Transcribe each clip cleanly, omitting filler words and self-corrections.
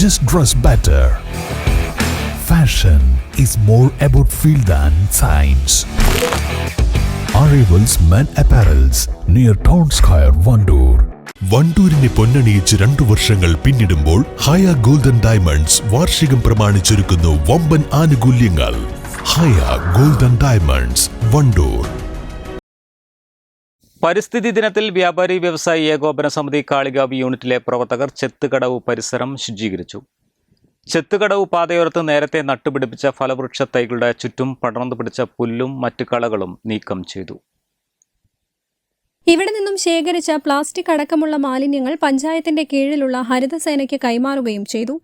Just dress better. Fashion is more about feel than science. Arrivals Men Apparels near Town Square, Vandoor. വണ്ടൂരിനെ പൊന്നണിയിച്ച് 2 വർഷങ്ങൾ പിന്നിടുമ്പോൾ ഹയ golden diamonds വാർഷികം പ്രമാണിച്ചൊരുക്കുന്നു വമ്പൻ ആനുകൂല്യങ്ങൾ. ഹയ golden diamonds, Wandoor. പരിസ്ഥിതി ദിനത്തിൽ വ്യാപാരി വ്യവസായി ഏകോപന സമിതി കാളികാവ് യൂണിറ്റിലെ പ്രവർത്തകർ ചെത്തുകടവ് പരിസരം ശുചീകരിച്ചു. ചെത്തുകടവ് പാതയോരത്ത് നേരത്തെ നട്ടുപിടിപ്പിച്ച ഫലവൃക്ഷ തൈകളുടെ ചുറ്റും പടർന്നു പിടിച്ച പുല്ലും മറ്റു കളകളും നീക്കം ചെയ്തു. ഇവിടെ നിന്നും ശേഖരിച്ച പ്ലാസ്റ്റിക് അടക്കമുള്ള മാലിന്യങ്ങൾ പഞ്ചായത്തിന്റെ കീഴിലുള്ള ഹരിതസേനയ്ക്ക് കൈമാറുകയും ചെയ്തു.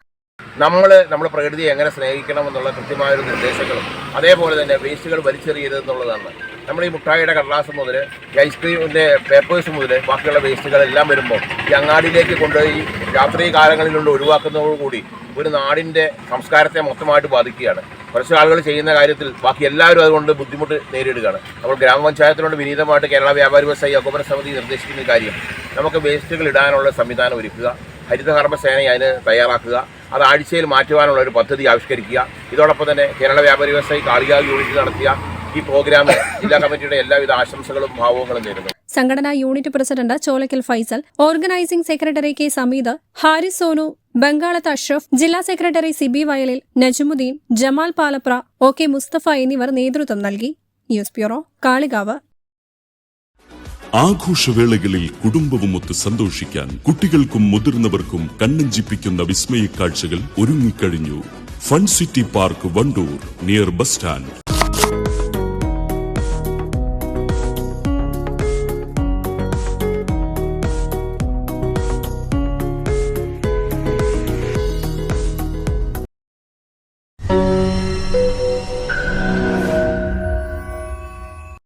നമ്മൾ പ്രകൃതിയെ എങ്ങനെ സ്നേഹിക്കണമെന്നുള്ള കൃത്യമായൊരു നിർദ്ദേശങ്ങളും അതേപോലെ തന്നെ വേസ്റ്റുകൾ വലിച്ചെറിയരുതെന്നുള്ളതാണ്. നമ്മൾ ഈ മുട്ടായിയുടെ കടലാസ് മുതൽ ഐസ്ക്രീമിൻ്റെ പേപ്പേഴ്സ് മുതൽ ബാക്കിയുള്ള വേസ്റ്റുകളെല്ലാം വരുമ്പോൾ ഈ അങ്ങാടിയിലേക്ക് കൊണ്ടുപോയി രാത്രി കാലങ്ങളിലുള്ള ഒഴിവാക്കുന്നതോടുകൂടി ഒരു നാടിൻ്റെ സംസ്കാരത്തെ മൊത്തമായിട്ട് ബാധിക്കുകയാണ്. കുറച്ച് ആളുകൾ ചെയ്യുന്ന കാര്യത്തിൽ ബാക്കി എല്ലാവരും അതുകൊണ്ട് ബുദ്ധിമുട്ട് നേരിടുകയാണ്. നമ്മൾ ഗ്രാമപഞ്ചായത്തിനോട് വിനീതമായിട്ട് കേരള വ്യാപാരി വ്യവസായി ഏകോപന സമിതി നിർദ്ദേശിക്കുന്ന കാര്യം നമുക്ക് വേസ്റ്റുകൾ ഇടാനുള്ള സംവിധാനം ഒരുക്കുക, ഹരിതകർമ്മസേന അതിന് തയ്യാറാക്കുക, അത് ആഴ്ചയിൽ മാറ്റുവാനുള്ള ഒരു പദ്ധതി ആവിഷ്കരിക്കുക. ഇതോടൊപ്പം തന്നെ കേരള വ്യാപാരി വ്യവസായി കാളികാവ് യൂണിറ്റ് നടത്തിയ ഈ പ്രോഗ്രാമിൽ ജില്ലാ കമ്മിറ്റിയുടെ എല്ലാവിധ ആശംസകളും ഭാവങ്ങളും നേരുന്നു. സംഘടനാ unit president Cholakkal Faisal, organising secretary K Sameed, Haris Sonu, Bangalath Ashraf, ജില്ലാ secretary Sibi Vayalil, Najmuddin, Jamal Palapra, O K Musthafa എന്നിവർ നേതൃത്വം നൽകി. News bureau, Kalikavu. ആഘോഷവേളകളിൽ കുടുംബവുമൊത്ത് സന്തോഷിക്കാൻ കുട്ടികൾക്കും മുതിർന്നവർക്കും കണ്ണഞ്ചിപ്പിക്കുന്ന വിസ്മയ കാഴ്ചകൾ ഒരുങ്ങിക്കഴിഞ്ഞു. Fun city park, Wandoor, near bus stand.